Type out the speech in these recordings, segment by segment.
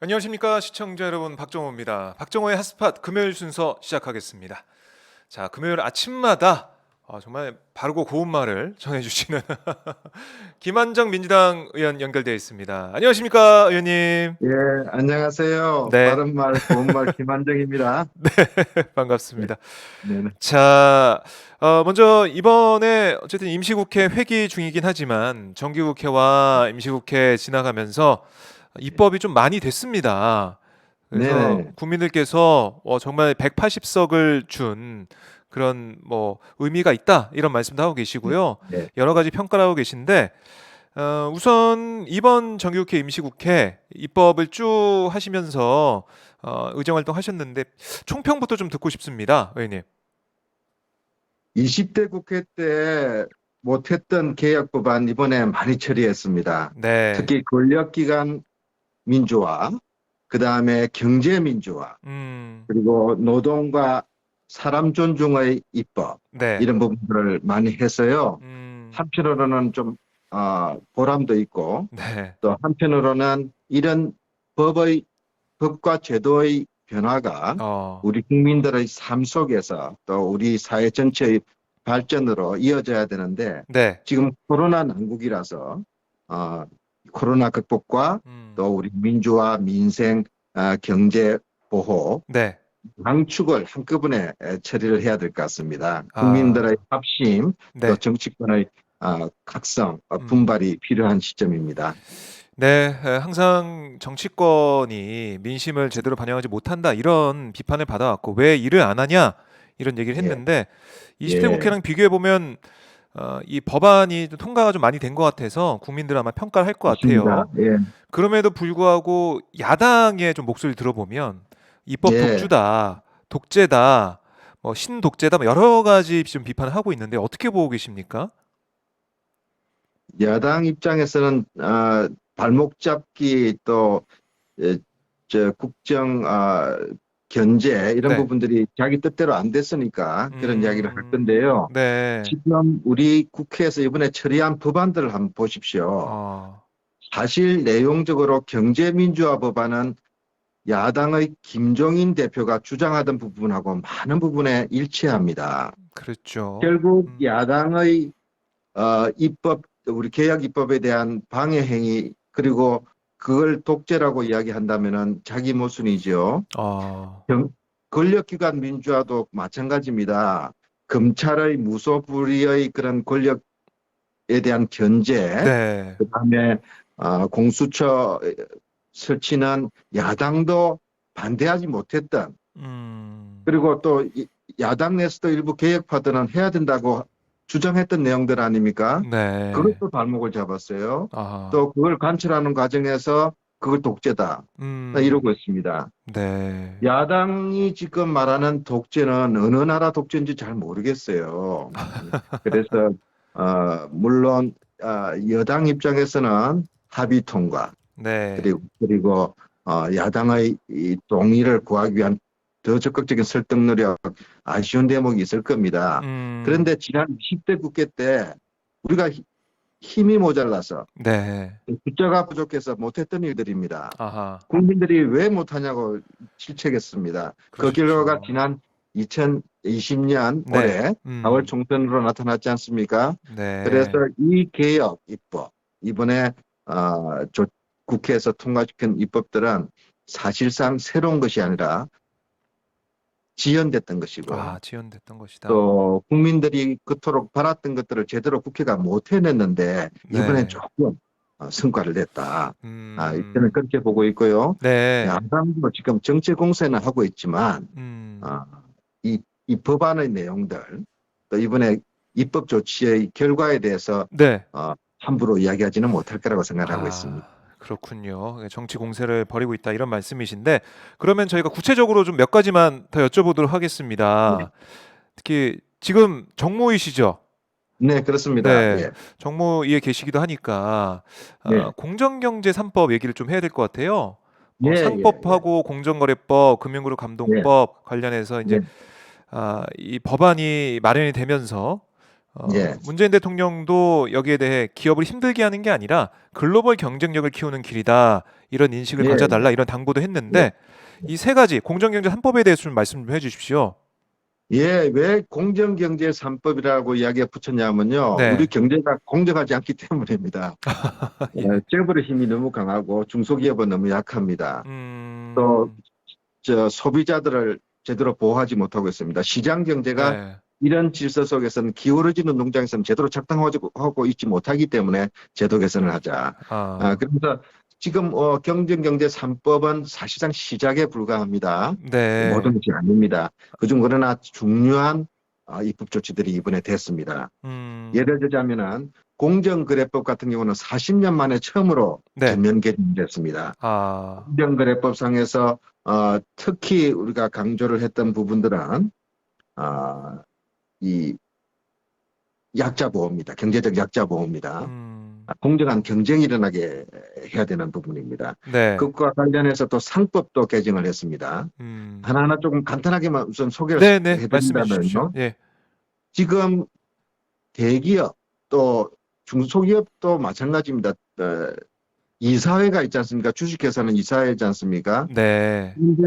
안녕하십니까 시청자 여러분, 박정호입니다. 박정호의 핫스팟 금요일 순서 시작하겠습니다. 자, 금요일 아침마다 정말 바르고 고운 말을 전해주시는 김한정 민주당 의원 연결되어 있습니다. 안녕하십니까 의원님. 예, 안녕하세요. 네. 바른말, 고운말 김한정입니다. 네, 네, 반갑습니다. 네, 자, 먼저 이번에 어쨌든 임시국회 회기 중이긴 하지만 정기국회와 임시국회 지나가면서 입법이 좀 많이 됐습니다. 네, 그래서 네, 국민들께서 정말 180석을 준 그런 뭐 의미가 있다 이런 말씀도 하고 계시고요. 네. 여러 가지 평가를 하고 계신데 우선 이번 정기국회 임시국회 입법을 쭉 하시면서 의정활동 하셨는데 총평부터 좀 듣고 싶습니다, 의원님. 20대 국회 때 못했던 개혁 법안 이번에 많이 처리했습니다. 네. 특히 권력기관 민주화, 그 다음에 경제 민주화, 음. 그리고 노동과 사람 존중의 입법, 네. 이런 부분들을 많이 해서요. 음. 한편으로는 좀 보람도 있고, 네. 또 한편으로는 이런 법과 제도의 변화가 어. 우리 국민들의 삶 속에서 또 우리 사회 전체의 발전으로 이어져야 되는데, 네. 지금 코로나 난국이라서 어, 코로나 극복과 음. 또 우리 민주화, 민생, 경제 보호 네. 양축을 한꺼번에 처리를 해야 될 것 같습니다. 국민들의 아. 합심, 또 네. 정치권의 각성, 음. 분발이 필요한 시점입니다. 네, 항상 정치권이 민심을 제대로 반영하지 못한다 이런 비판을 받아왔고 왜 일을 안 하냐 이런 얘기를 예, 했는데 20대 예, 국회랑 비교해 보면 이 법안이 좀 통과가 좀 많이 된 것 같아서 국민들 아마 평가를 할 것 맞습니다. 같아요. 예, 그럼에도 불구하고 야당의 좀 목소리 들어보면 입법 예. 독주다, 독재다, 뭐 신독재다, 뭐 여러 가지 좀 비판을 하고 있는데 어떻게 보고 계십니까? 야당 입장에서는 발목 잡기 또 에, 국정 견제 이런 네. 부분들이 자기 뜻대로 안 됐으니까 그런 이야기를 할 건데요. 네. 지금 우리 국회에서 이번에 처리한 법안들을 한번 보십시오. 어, 사실 내용적으로 경제민주화 법안은 야당의 김종인 대표가 주장하던 부분하고 많은 부분에 일치합니다. 그렇죠. 결국 야당의 우리 개혁 입법에 대한 방해 행위, 그리고 그걸 독재라고 이야기한다면은 자기 모순이죠. 어, 경- 권력기관 민주화도 마찬가지입니다. 검찰의 무소불위의 그런 권력에 대한 견제, 네. 그다음에 공수처 설치는 야당도 반대하지 못했던, 음, 그리고 또 야당 내에서도 일부 개혁파들은 해야 된다고 주장했던 내용들 아닙니까? 네. 그것도 발목을 잡았어요. 아, 또 그걸 관철하는 과정에서 그걸 독재다, 음, 이러고 있습니다. 네. 야당이 지금 말하는 독재는 어느 나라 독재인지 잘 모르겠어요. 그래서 물론 여당 입장에서는 합의 통과, 네. 그리고 야당의 이 동의를 구하기 위한 더 적극적인 설득 노력, 아쉬운 대목이 있을 겁니다. 음, 그런데 지난 20대 국회 때 우리가 힘이 모자라서 네. 숫자가 부족해서 못했던 일들입니다. 아하, 국민들이 왜 못하냐고 질책했습니다. 그 결과가 그러셨죠. 지난 2020년 네. 올해 4월 총선으로 나타났지 않습니까? 그래서 네. 이 개혁 입법, 이번에 국회에서 통과시킨 입법들은 사실상 새로운 것이 아니라 지연됐던 것이고, 아, 지연됐던 것이다. 또 국민들이 그토록 바랐던 것들을 제대로 국회가 못 해냈는데 이번엔 네. 조금 성과를 냈다. 저는 음, 그렇게 보고 있고요. 네. 양당도 지금 정치 공세는 하고 있지만 음, 아, 이 법안의 내용들, 또 이번에 입법 조치의 결과에 대해서 네. 함부로 이야기하지는 못할 거라고 생각하고 있습니다. 아, 그렇군요. 예, 정치 공세를 벌이고 있다 이런 말씀이신데 그러면 저희가 구체적으로 좀 몇 가지만 더 여쭤보도록 네, 하겠습니다. 특히 지금 정무이시죠? 네, 그렇습니다. 네, 예, 정무위에 계시기도 하니까 네, 공정경제 3법 얘기를 좀 해야 될 것 같아요. 예, 뭐 예, 예, 상법하고 공정거래법, 금융그룹 예, 감독법 관련해서 이제 예, 이 법안이 마련이 되면서 예, 문재인 대통령도 여기에 대해 기업을 힘들게 하는 게 아니라 글로벌 경쟁력을 키우는 길이다. 이런 인식을 예, 가져달라. 이런 당부도 예. 했는데 이 세 가지 공정경제 3법에 대해서 좀 말씀 좀 해주십시오. 예, 왜 공정경제 3법이라고 이야기가 붙였냐면요. 우리 네. 경제가 공정하지 않기 때문입니다. 예. 재벌의 힘이 너무 강하고 중소기업은 너무 약합니다. 또 음. 소비자들을 제대로 보호하지 못하고 있습니다. 시장 경제가 네. 이런 질서 속에서는 기울어지는 농장에서는 제대로 작동하고 있지 못하기 때문에 제도 개선을 하자. 아. 그래서 지금 경정경제 3법은 사실상 시작에 불과합니다. 모든 네. 것이 아닙니다. 그중 그러나 중요한 입법 조치들이 이번에 됐습니다. 예를 음. 들자면은 공정거래법 같은 경우는 40년 만에 처음으로 네. 전면 개정됐습니다. 아. 공정거래법상에서 특히 우리가 강조를 했던 부분들은 어, 이 약자 보호입니다. 경제적 약자 보호입니다. 음. 공정한 경쟁이 일어나게 해야 되는 부분입니다. 네. 그것과 관련해서 또 상법도 개정을 했습니다. 음. 하나하나 조금 간단하게만 우선 소개를 네네. 말씀해 주십시오. 해드린다면요. 예. 지금 대기업 또 중소기업도 마찬가지입니다. 이사회가 있지 않습니까? 주식회사는 이사회지 않습니까? 네. 근데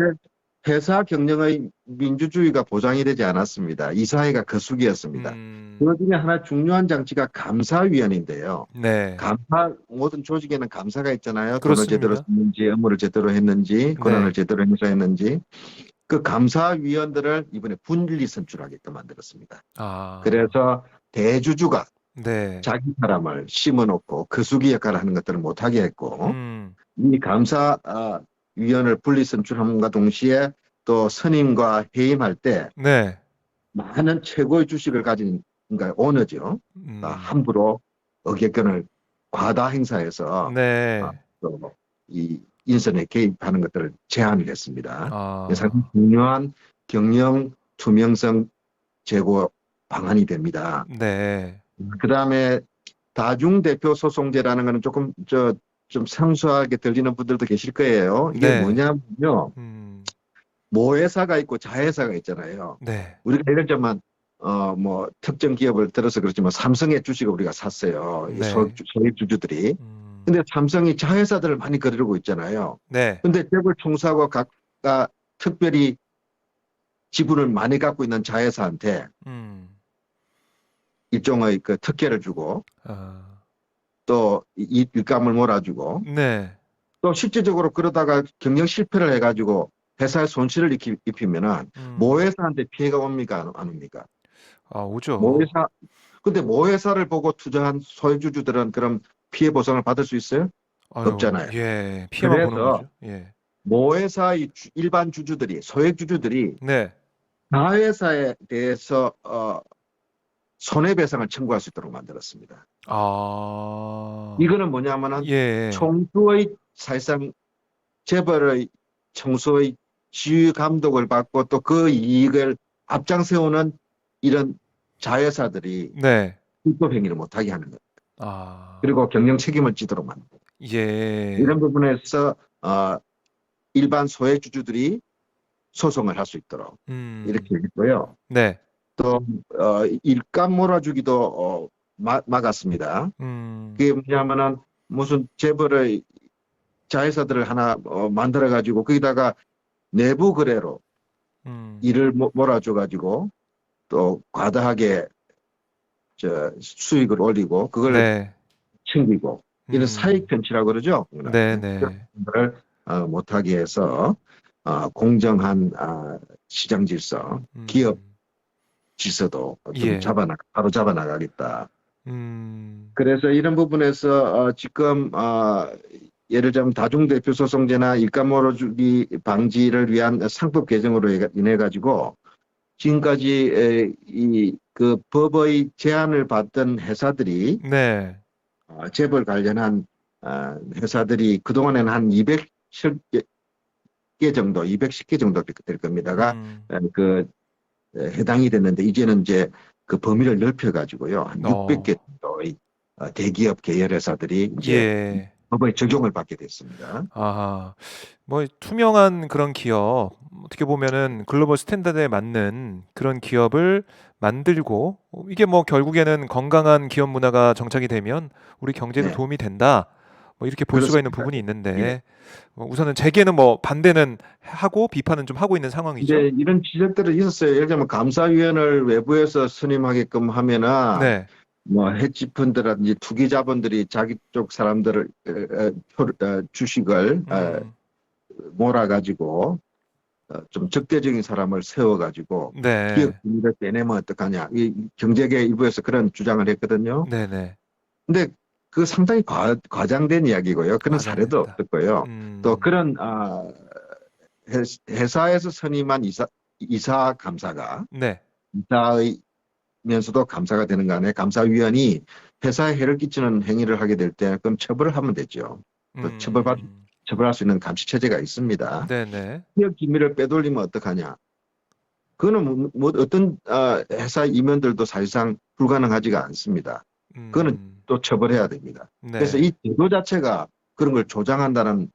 회사 경영의 민주주의가 보장이 되지 않았습니다. 이사회가 거수기였습니다. 음. 그 중에 하나 중요한 장치가 감사위원인데요. 네. 모든 조직에는 감사가 있잖아요. 돈을 제대로 그렇습니다. 썼는지, 업무를 제대로 했는지, 권한을 네. 제대로 행사했는지. 그 감사위원들을 이번에 분리 선출하게끔 만들었습니다. 아. 그래서 대주주가 네. 자기 사람을 심어놓고 거수기 역할을 하는 것들을 못하게 했고, 음. 이 감사위원을 분리 선출함과 동시에 또 선임과 해임할 때 네. 많은 최고의 주식을 가진 그러니까 오너죠. 음. 함부로 의결권을 과다 행사해서 네. 또이 인선에 개입하는 것들을 제한을 했습니다. 상당히 아. 중요한 경영 투명성 제고 방안이 됩니다. 네. 그다음에 다중대표 소송제라는 것은 조금 좀 생소하게 들리는 분들도 계실 거예요. 이게 네. 뭐냐면요. 음. 모회사가 있고 자회사가 있잖아요. 네. 우리가 예를 들면 뭐 특정 기업을 들어서 그렇지만 삼성의 주식을 우리가 샀어요. 이 네. 소액 주주들이. 음. 근데 삼성이 자회사들을 많이 거르고 있잖아요. 네. 근데 재벌 총수하고 각각 특별히 지분을 많이 갖고 있는 자회사한테 음. 일종의 그 특혜를 주고 아. 또 일감을 몰아주고 네. 또 실질적으로 그러다가 경영 실패를 해가지고 회사에 손실을 입히면은 음. 모회사한테 피해가 옵니까 안 옵니까? 아, 오죠. 모회사 근데 모회사를 보고 투자한 소액주주들은 그럼 피해 보상을 받을 수 있어요? 아유, 없잖아요. 예. 피해만 보는 그래서 거죠. 예. 모회사의 일반 주주들이 소액주주들이 네. 자회사에 대해서 손해배상을 청구할 수 있도록 만들었습니다. 아. 이거는 뭐냐면은 예. 총수의 사실상 재벌의 총수의 지휘 감독을 받고 또 그 이익을 앞장세우는 이런 자회사들이 네. 불법 행위를 못하게 하는 거예요. 아. 그리고 경영 책임을 지도록 만들고 예. 이런 부분에서 일반 소액주주들이 소송을 할 수 있도록 음. 이렇게 했고요. 네. 또 일감 몰아주기도 막았습니다. 음. 그게 뭐냐면은 무슨 재벌의 자회사들을 하나 만들어 가지고 거기다가 내부 거래로 음. 일을 몰아줘 가지고 또 과다하게 수익을 올리고 그걸 네. 챙기고 이런 사익 음. 편취라고 그러죠. 네, 그런 네. 걸 못하게 해서 공정한 시장 질서, 기업 음. 질서도 좀 예. 바로 잡아 나가겠다. 음. 그래서 이런 부분에서 지금 예를 들면 다중대표 소송제나 일감 몰아주기 방지를 위한 상법 개정으로 인해 가지고 지금까지 그 법의 제한을 받던 회사들이 네. 재벌 관련한 회사들이 그동안에는 한 210개 정도, 210개 정도 될 겁니다가 음. 그 해당이 됐는데 이제는 이제 그 범위를 넓혀 가지고요. 한 600개 어. 정도의 대기업 계열 회사들이 이제 예. 법의 적용을 받게 됐습니다. 아, 뭐 투명한 그런 기업, 어떻게 보면은 글로벌 스탠다드에 맞는 그런 기업을 만들고 이게 뭐 결국에는 건강한 기업 문화가 정착이 되면 우리 경제에도 네, 도움이 된다. 뭐 이렇게 볼 수가 있는 그렇습니다. 부분이 예. 있는데 우선은 재계는 뭐 반대는 하고 비판은 좀 하고 있는 상황이죠. 근데 이런 지적들이 있었어요. 예를 들면 감사위원을 외부에서 선임하게끔 하면은 네. 뭐 헤지펀드라든지 투기 자본들이 자기 쪽 사람들을 주식을 음, 몰아가지고 좀 적대적인 사람을 세워가지고 기업 네. 분위기를 빼내면 어떡하냐. 이 경제계 일부에서 그런 주장을 했거든요. 네네. 근데 그 상당히 과장된 이야기고요. 그런 사례도 과장됐다. 없었고요. 또 음, 그런 회사에서 선임한 이사 감사가 네. 이사이면서도 감사가 되는 간에 감사위원이 회사에 해를 끼치는 행위를 하게 될 때 그럼 처벌을 하면 되죠. 또 음, 처벌할 수 있는 감시 체제가 있습니다. 네네. 기업 기밀을 빼돌리면 어떡하냐? 그거는 뭐 어떤 회사 임원들도 사실상 불가능하지가 않습니다. 그거는 음, 또 처벌해야 됩니다. 그래서 네. 이 제도 자체가 그런 걸 조장한다는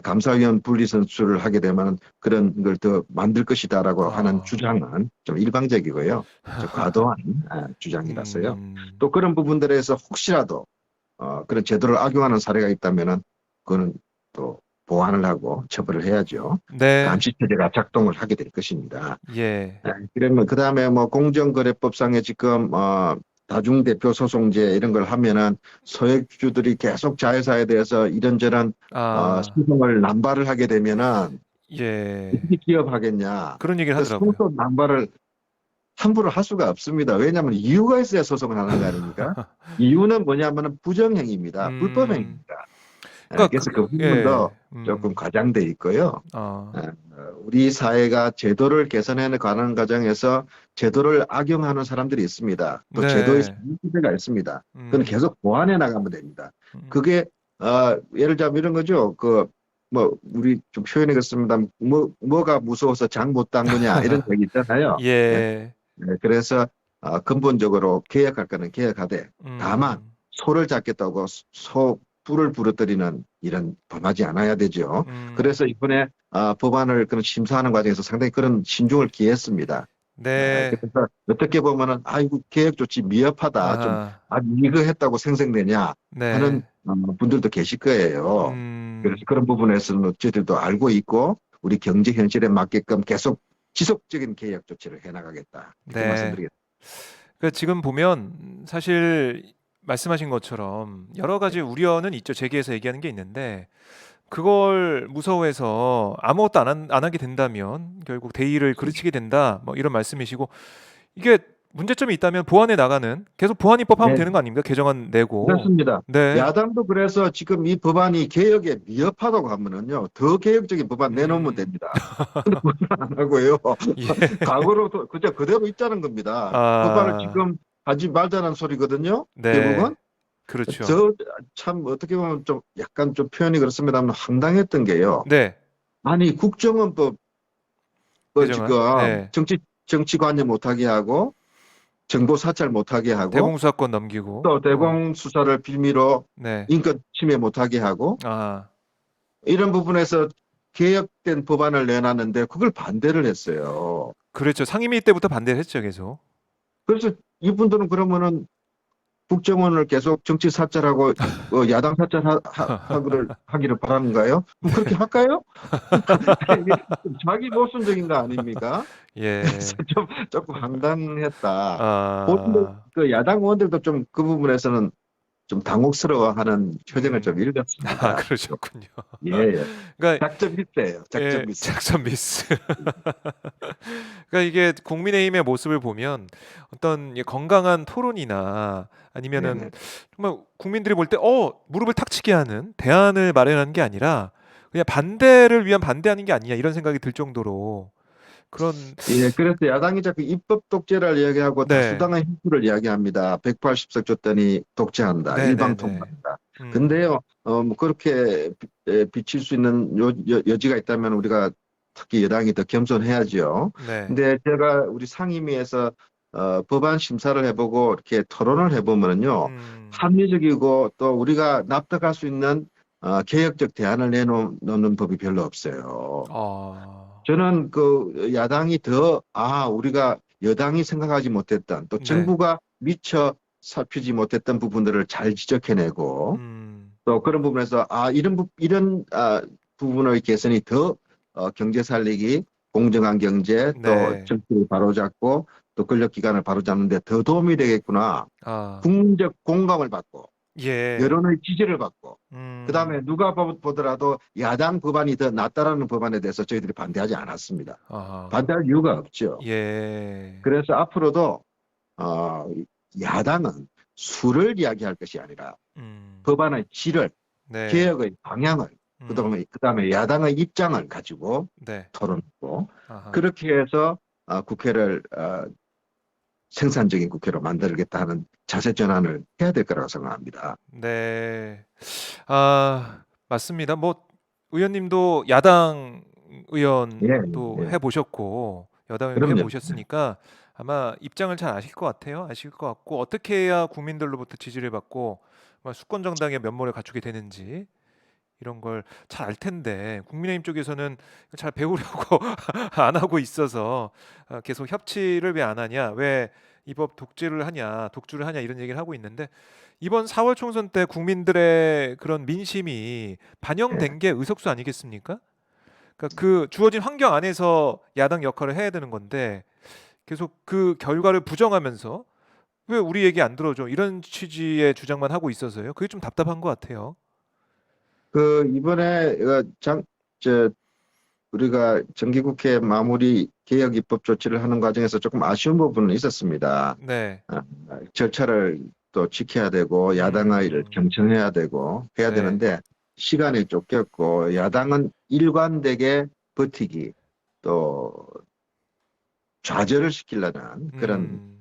감사위원 분리 선출을 하게 되면 그런 걸 더 만들 것이다라고 하는 아, 주장은 좀 일방적이고요. 좀 과도한 주장이라서요. 음, 또 그런 부분들에서 혹시라도 그런 제도를 악용하는 사례가 있다면은 그거는 또 보완을 하고 처벌을 해야죠. 네. 감시 체제가 작동을 하게 될 것입니다. 예. 그러면 그다음에 뭐 공정거래법상에 지금 다중대표 소송제 이런 걸 하면은 소액주주들이 계속 자회사에 대해서 이런저런 아, 소송을 남발을 하게 되면은 예. 어떻게 기업하겠냐. 그런 얘기를 그 하더라고요. 소송 남발을 함부로 할 수가 없습니다. 왜냐하면 이유가 있어야 소송을 하는 거 아닙니까? 이유는 뭐냐면은 부정행위입니다. 음, 불법행위입니다. 그러니까 그래서 그 예, 부분도 조금 과장돼 있고요. 아, 우리 사회가 제도를 개선해 가는 과정에서 제도를 악용하는 사람들이 있습니다. 또 제도의 네, 문제가 있습니다. 그건 음, 계속 보완해 나가면 됩니다. 음, 그게 예를 들자면 이런 거죠. 그 뭐 우리 좀 표현하겠습니다. 뭐가 무서워서 장 못 닦느냐 이런 얘기 있잖아요. 예? 예, 네, 그래서 근본적으로 개혁할 거는 개혁하되 다만 음, 소를 잡겠다고 불을 부러뜨리는 일은 범하지 않아야 되죠. 음, 그래서 이번에 법안을 그런 심사하는 과정에서 상당히 그런 신중을 기했습니다. 네, 그래서 어떻게 보면은 아이고 계획 조치 미흡하다 좀 아, 이거 했다고 생색내냐 하는 네, 분들도 계실 거예요. 그래서 음, 그런 부분에서는 저희들도 알고 있고 우리 경제 현실에 맞게끔 계속 지속적인 개혁 조치를 해나가겠다 이렇게 네. 말씀드리겠습니다. 그 지금 보면 사실 말씀하신 것처럼 여러 가지 우려는 있죠. 재계에서 얘기하는 게 있는데 그걸 무서워해서 아무것도 안 하게 된다면 결국 대의를 그르치게 된다. 뭐 이런 말씀이시고 이게 문제점이 있다면 보완해 나가는 계속 보완 입법하면 네, 되는 거 아닙니까? 개정안 내고. 그렇습니다. 네. 야당도 그래서 지금 이 법안이 개혁에 미흡하다고 하면은요, 더 개혁적인 법안 내놓으면 음. 됩니다. 근데 그걸 안 하고요. 예. 과거로 그저 그대로 있자는 겁니다. 법안을 아. 지금 하지 말자는 소리거든요. 결국은 네. 그렇죠. 저 참 어떻게 보면 좀 약간 좀 표현이 그렇습니다만 황당했던 게요. 네. 아니 국정원법 개정안. 지금 네. 정치 관여 못하게 하고 정보 사찰 못하게 하고 대공수사권 넘기고. 또 대공 수사를 빌미로 네. 인권 침해 못하게 하고 아. 이런 부분에서 개혁된 법안을 내놨는데 그걸 반대를 했어요. 그렇죠. 상임위 때부터 반대를 했죠, 계속. 그래서 이분들은 그러면은 국정원을 계속 정치 사찰하고 야당 하기를 바라는가요? 그럼 그렇게 할까요? 이게 좀 자기 모순적인 거 아닙니까? 그래서 예. 좀 조금 황당했다. 본인들 아. 그 야당 의원들도 좀 그 부분에서는 좀 당혹스러워하는 표정을 좀 음. 아, 읽었습니다. 그러셨군요. 예, 예. 그러니까 작전 미스예요. 예, 작전 미스. 작전 미스. 그러니까 이게 국민의힘의 모습을 보면 어떤 건강한 토론이나 아니면은 네네. 정말 국민들이 볼 때 무릎을 탁 치게 하는 대안을 마련하는 게 아니라 그냥 반대를 위한 반대하는 게 아니냐 이런 생각이 들 정도로 그런 예, 그래서 야당이 자꾸 입법 독재를 이야기하고 네. 다수당의 힘수를 이야기합니다. 180석 줬더니 독재한다. 일방 네네네. 통과한다. 음. 근데요, 뭐 그렇게 비칠 수 있는 여지가 있다면 우리가 특히 여당이 더 겸손해야죠. 네. 근데 제가 우리 상임위에서 법안 심사를 해보고 이렇게 토론을 해보면요, 음. 합리적이고 또 우리가 납득할 수 있는 개혁적 대안을 내놓는 법이 별로 없어요. 아, 저는 그 야당이 우리가 여당이 생각하지 못했던 또 네, 정부가 미처 살피지 못했던 부분들을 잘 지적해내고 또 그런 부분에서 이런 부분의 개선이 더 경제 살리기, 공정한 경제, 또 네, 정치를 바로잡고 또 권력기관을 바로잡는 데 더 도움이 되겠구나. 아, 국민적 공감을 받고 예, 여론의 지지를 받고 그다음에 음, 누가 보더라도 야당 법안이 더 낫다라는 법안에 대해서 저희들이 반대하지 않았습니다. 아, 반대할 이유가 없죠. 예, 그래서 앞으로도 어, 야당은 수를 이야기할 것이 아니라 음, 법안의 질을, 네, 개혁의 방향을, 음, 그다음에 야당의 입장을 가지고 네, 토론하고 아하, 그렇게 해서 국회를 생산적인 국회로 만들겠다 하는 자세 전환을 해야 될 거라고 생각합니다. 네, 아, 맞습니다. 뭐 의원님도 야당 예, 의원도 예. 해보셨고 여당 의원도 그럼요. 해보셨으니까 아마 입장을 잘 아실 것 같아요. 아실 것 같고 어떻게 해야 국민들로부터 지지를 받고 정말 수권 정당의 면모를 갖추게 되는지 이런 걸 잘 알 텐데 국민의힘 쪽에서는 잘 배우려고 안 하고 있어서 계속 협치를 왜 안 하냐, 왜 이 법 독재를 하냐, 독주를 하냐 이런 얘기를 하고 있는데 이번 4월 총선 때 국민들의 그런 민심이 예. 반영된 게 의석수 아니겠습니까? 그러니까 그 주어진 환경 안에서 야당 역할을 해야 되는 건데 계속 그 결과를 부정하면서 왜 우리 얘기 안 들어줘 이런 취지의 주장만 하고 있어서요. 그게 좀 답답한 것 같아요. 이번에 우리가 정기국회 마무리 개혁 입법 조치를 하는 과정에서 조금 아쉬운 부분은 있었습니다. 네. 절차를 또 지켜야 되고 야당을 음. 경청해야 되고 해야 네. 되는데 시간이 쫓겼고 야당은 일관되게 버티기 또 좌절을 시키려는 그런 음.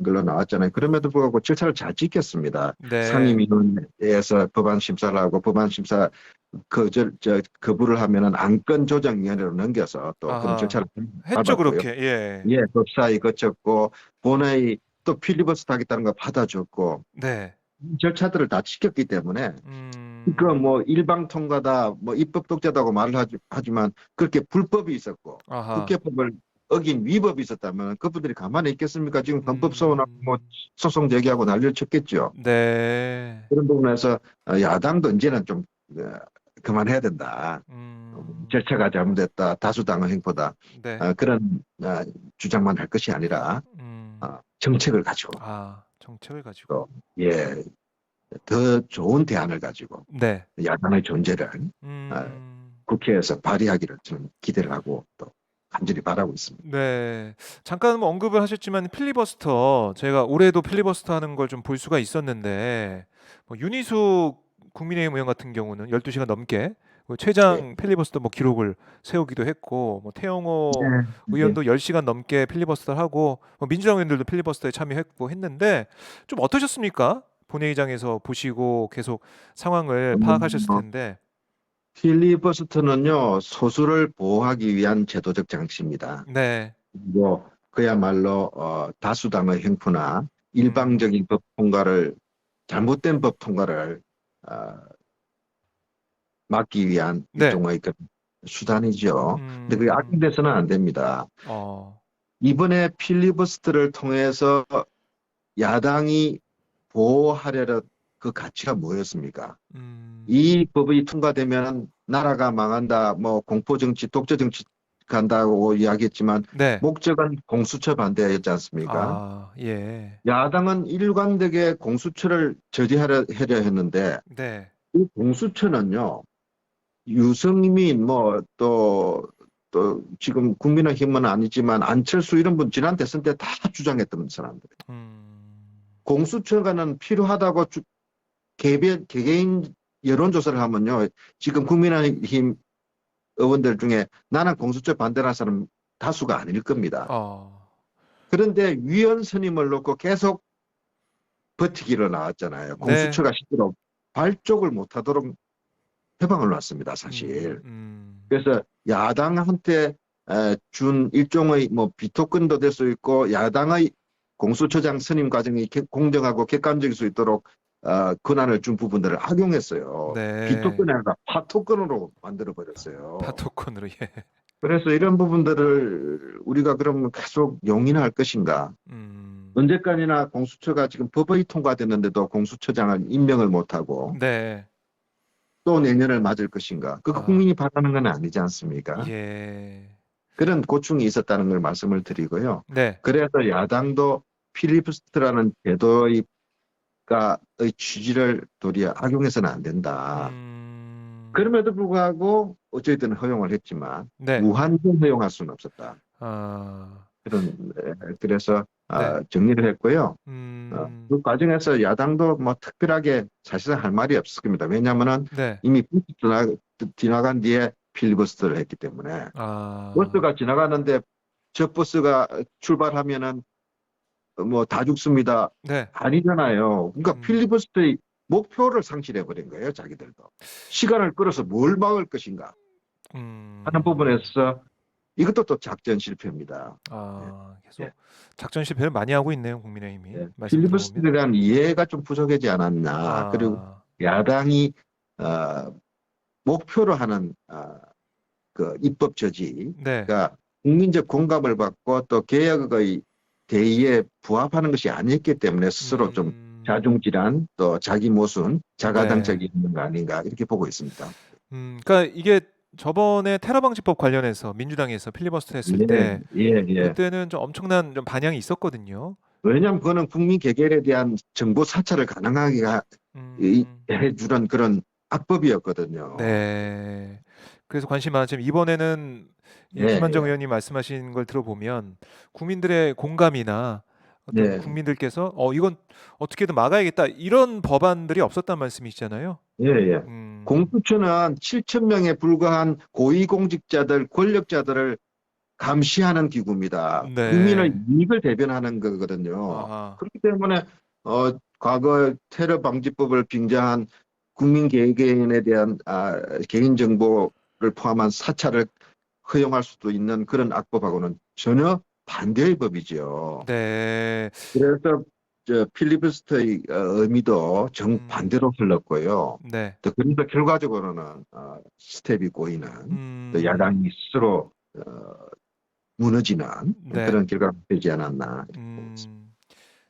걸로 나왔잖아요. 그럼에도 불구하고 절차를 잘 지켰습니다. 네. 상임위원회에서 법안 심사를 하고 법안 심사 거부를 하면은 안건조정위원회로 넘겨서 또 그런 아하. 절차를 했죠, 밟았고요. 그렇게. 예. 예, 법사위 거쳤고 본회의 또 필리버스터 하겠다는 거 받아줬고 네. 이 절차들을 다 지켰기 때문에 그 음. 뭐 일방 통과다 뭐 입법 독재다고 말을 하지만 그렇게 불법이 있었고 아하. 국회법을 어긴 위법이 있었다면 그분들이 가만히 있겠습니까? 지금 헌법소원하고 뭐 음. 소송 제기하고 난리를 쳤겠죠. 네. 그런 부분에서 야당도 이제는 좀 그만해야 된다. 음. 절차가 잘못됐다. 다수당의 행포다. 네. 그런 주장만 할 것이 아니라 음. 정책을 가지고 아, 정책을 가지고. 또 예, 더 좋은 대안을 가지고 네. 야당의 존재를 어, 음. 국회에서 발휘하기를 저는 기대를 하고 또 간절히 바라고 있습니다. 네. 잠깐 뭐 언급을 하셨지만 필리버스터 제가 올해도 필리버스터 하는 걸 좀 볼 수가 있었는데 뭐 윤희숙 국민의힘 의원 같은 경우는 12시간 넘게 그 네. 최장 필리버스터 뭐 기록을 세우기도 했고 뭐 태영호 네. 네. 의원도 10시간 넘게 필리버스터를 하고 뭐 민주당 의원들도 필리버스터에 참여했고 했는데 좀 어떠셨습니까? 본회의장에서 보시고 계속 상황을 파악하셨을 어, 텐데. 필리버스터는요, 소수를 보호하기 위한 제도적 장치입니다. 네. 뭐, 그야말로, 다수당의 횡포나 음. 일방적인 잘못된 법 통과를, 어, 막기 위한 네. 일종의 그 수단이죠. 근데 그게 음. 악용돼서는 안 됩니다. 어. 이번에 필리버스터를 통해서 야당이 보호하려는 그 가치가 뭐였습니까? 음. 이 법이 통과되면 나라가 망한다, 뭐 공포정치, 독재정치 간다고 이야기했지만 네. 목적은 공수처 반대였지 않습니까? 아, 예. 야당은 일관되게 공수처를 하려 했는데 네. 이 공수처는요, 유승민 또 지금 국민의힘은 아니지만 안철수 이런 분 지난 대선 때 다 주장했던 사람들. 음. 공수처가는 필요하다고 개개인 여론조사를 하면요. 지금 국민의힘 의원들 중에 나는 공수처 반대하는 사람 다수가 아닐 겁니다. 어. 그런데 위원 선임을 놓고 계속 버티기로 나왔잖아요. 네. 공수처가 실제로 발족을 못하도록 해방을 놨습니다, 사실. 음. 그래서 야당한테 준 일종의 뭐 비토권도 될 수 있고 야당의 공수처장 선임 과정이 공정하고 객관적일 수 있도록 권한을 준 부분들을 악용했어요. 네. 비토권이 아니라 파토권으로 만들어 버렸어요. 파토콘으로 예. 그래서 이런 부분들을 우리가 그러면 계속 용인할 것인가? 음. 언제까지나 공수처가 지금 법이 통과됐는데도 공수처장을 임명을 못하고 네. 또 내년을 맞을 것인가? 그거 아. 국민이 바라는 건 아니지 않습니까? 예. 그런 고충이 있었다는 걸 말씀을 드리고요. 네. 그래서 야당도 필리버스터라는 제도의 취지를 도리어 악용해서는 안 된다. 음. 그럼에도 불구하고 어쨌든 허용을 했지만 네. 무한정 허용할 수는 없었다. 아. 그래서 네. 정리를 했고요. 음. 그 과정에서 야당도 뭐 특별하게 사실상 할 말이 없을 겁니다. 왜냐하면은 네. 이미 버스 지나간 뒤에 필리버스터를 했기 때문에 아. 버스가 지나가는데 저 버스가 출발하면은 뭐 다 죽습니다. 네. 아니잖아요. 그러니까 음. 필리버스터의 목표를 상실해 버린 거예요, 자기들도. 시간을 끌어서 뭘 막을 것인가 하는 음. 부분에서 이것도 또 작전 실패입니다. 아, 예, 계속 작전 실패를 많이 하고 있네요, 국민의힘이. 예. 말씀 들어보면. 필리버스터에 대한 이해가 좀 부족하지 않았나. 그리고 아. 야당이 목표로 하는 그 입법 네. 저지가 국민적 공감을 받고 또 개혁의 대의에 부합하는 것이 아니었기 때문에 스스로 좀 자중질환 또 자기 모순, 자가당착이 네. 있는 거 아닌가 이렇게 보고 있습니다. 그러니까 이게 저번에 테러 방지법 관련해서 민주당에서 필리버스터 했을 예, 때 예, 예. 그때는 좀 엄청난 좀 반향이 있었거든요. 왜냐하면 그거는 국민 개결에 대한 정보 사찰을 가능하게 음. 해주는 그런 악법이었거든요. 네. 그래서 관심 많았지만 이번에는 예, 예, 김한정 예, 의원님 말씀하신 걸 들어보면 국민들의 공감이나 어떤 예, 국민들께서 이건 어떻게든 막아야겠다 이런 법안들이 없었단 말씀이시잖아요. 예, 예. 음. 공수처는 7천 명에 불과한 고위공직자들, 권력자들을 감시하는 기구입니다. 국민의 네. 이익을 대변하는 거거든요. 아하. 그렇기 때문에 과거 테러 방지법을 빙자한 국민 개개인에 대한 개인 정보를 포함한 사찰을 허용할 수도 있는 그런 악법하고는 전혀 반대의 법이죠. 네. 그래서 필리버스터의 의미도 음. 정반대로 흘렀고요. 네. 또 그래서 결과적으로는 스텝이 꼬이는 또 음. 야당이 스스로 무너지는 네. 그런 결과가 되지 않았나. 음.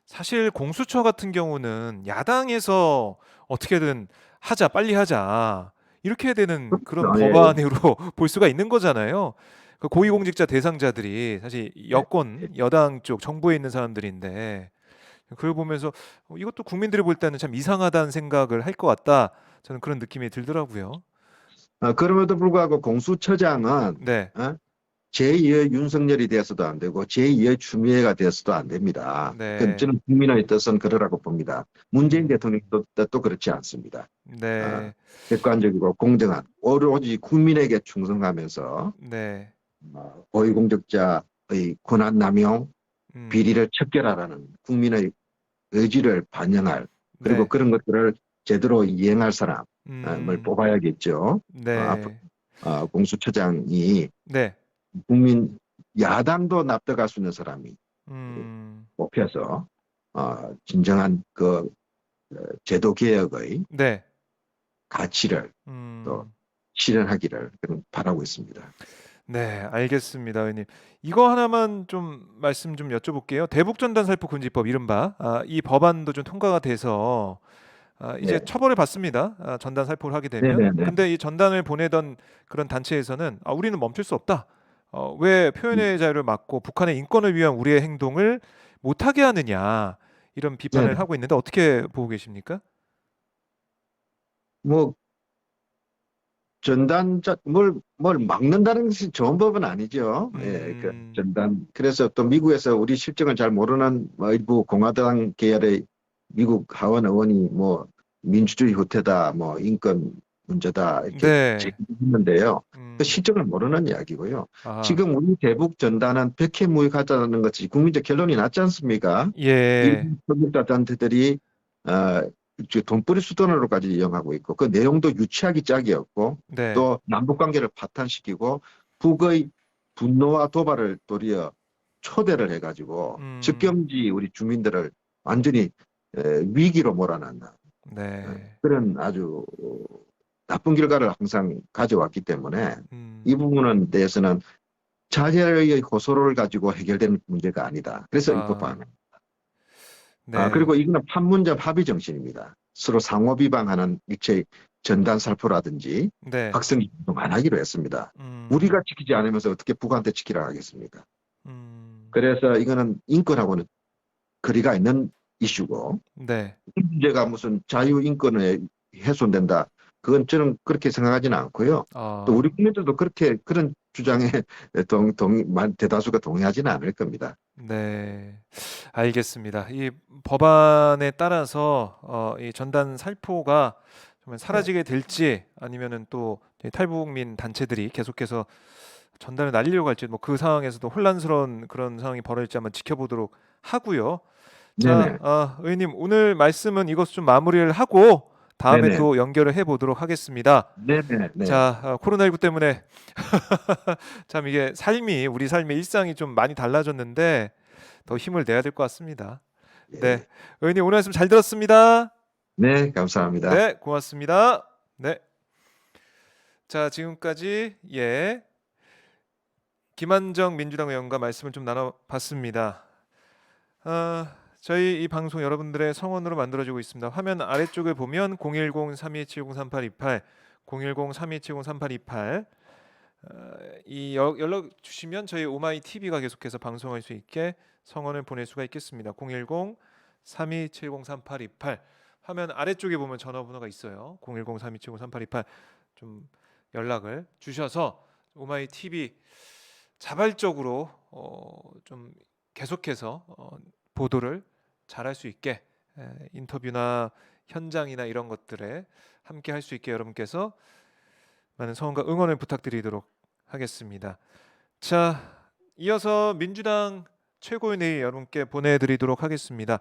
사실 공수처 같은 경우는 야당에서 어떻게든 하자, 빨리 하자. 이렇게 되는 그런 예, 예, 법안으로 볼 수가 있는 거잖아요. 그 고위공직자 대상자들이 사실 예. 여권, 여당 쪽 정부에 있는 사람들인데 그걸 보면서 이것도 국민들이 볼 때는 참 이상하다는 생각을 할 것 같다. 저는 그런 느낌이 들더라고요. 그럼에도 불구하고 공수처장은 네. 제2의 윤석열이 되어서도 안 되고 제2의 추미애가 되어서도 안 됩니다. 네. 저는 국민의 뜻은 그러라고 봅니다. 문재인 음. 대통령도 또 그렇지 않습니다. 어, 네. 객관적이고 공정한 오로지 국민에게 충성하면서 네. 고위공직자의 권한 남용, 음. 비리를 척결하라는 국민의 의지를 반영할 그리고 네. 그런 것들을 제대로 이행할 사람을 음. 뽑아야겠죠. 앞으로 네. 공수처장이 네. 국민 야당도 납득할 수 있는 사람이 음. 뽑혀서 진정한 그 제도 개혁의 네. 가치를 또 음. 실현하기를 그런 바라고 있습니다. 네, 알겠습니다, 의원님. 이거 하나만 좀 말씀 좀 여쭤볼게요. 대북전단살포 금지법 이른바 이 법안도 좀 통과가 돼서 이제 네, 처벌을 받습니다. 전단 살포를 하게 네, 되면. 네, 네. 근데 이 전단을 보내던 그런 단체에서는 우리는 멈출 수 없다. 왜 표현의 자유를 막고 북한의 인권을 위한 우리의 행동을 못하게 하느냐 이런 네, 비판을 하고 있는데 어떻게 보고 계십니까? 뭐 뭘 막는다는 것이 좋은 법은 아니죠. 예, 그 음. 전단. 그래서 또 미국에서 우리 실정을 잘 모르는 일부 공화당 계열의 미국 하원 의원이 뭐 민주주의 후퇴다, 뭐 인권 문제다 이렇게 네. 제기했는데요. 그 음. 실정을 모르는 이야기고요. 아. 지금 우리 대북 전단은 백해무익하다는 것이 국민적 결론이 났지 않습니까? 예. 일부 선진국 단체들이 어, 돈벌이 수단으로까지 이용하고 있고 그 내용도 유치하기 짝이었고 네. 또 남북 관계를 파탄시키고 북의 분노와 도발을 도리어 초대를 해가지고 음. 즉경지 우리 주민들을 완전히 위기로 몰아넣는 네. 그런 아주 나쁜 결과를 항상 가져왔기 때문에 이 음. 부분은 대해서는 자녀의 호소를 가지고 해결되는 문제가 아니다. 그래서 입법화하는. 아. 네. 그리고 이거는 판문점 합의 정신입니다. 서로 상호 비방하는 일체의 전단 살포라든지 네. 학생 집중 안 하기로 했습니다. 음. 우리가 지키지 않으면서 어떻게 북한테 지키라 하겠습니까? 음. 그래서 이거는 인권하고는 거리가 있는 이슈고, 네. 이 문제가 무슨 자유 인권에 훼손된다. 그건 저는 그렇게 생각하지는 않고요. 또 아. 우리 국민들도 그렇게 그런 주장에 대다수가 동의하지는 않을 겁니다. 네. 알겠습니다. 이 법안에 따라서 이 전단 살포가 정말 네, 사라지게 될지 아니면은 또 탈북민 단체들이 계속해서 전단을 날리려고 할지 뭐 그 상황에서도 혼란스러운 그런 상황이 벌어질지 한번 지켜보도록 하고요. 자, 네네, 의원님 오늘 말씀은 이것을 좀 마무리를 하고 다음에 네네, 또 연결을 해 보도록 하겠습니다. 네네, 네, 자, 코로나19 때문에 참 이게 삶이 우리 삶의 일상이 좀 많이 달라졌는데 더 힘을 내야 될 것 같습니다. 네, 예. 의원님 오늘 말씀 잘 들었습니다. 네, 감사합니다. 네, 고맙습니다. 네, 자 지금까지 김한정 민주당 의원과 말씀을 좀 나눠봤습니다. 저희 이 방송 여러분들의 성원으로 만들어지고 있습니다. 화면 아래쪽을 보면 010-3270-3828, 010-3270-3828 이 연락 주시면 저희 오마이 TV가 계속해서 방송할 수 있게 성원을 보낼 수가 있겠습니다. 010-3270-3828 화면 아래쪽에 보면 전화번호가 있어요. 010-3270-3828 좀 연락을 주셔서 오마이 TV 자발적으로 좀 계속해서 보도를 잘할 수 있게 인터뷰나 현장이나 이런 것들에 함께 할 수 있게 여러분께서 많은 성원과 응원을 부탁드리도록 하겠습니다. 자, 이어서 민주당 최고위원회 여러분께 보내드리도록 하겠습니다.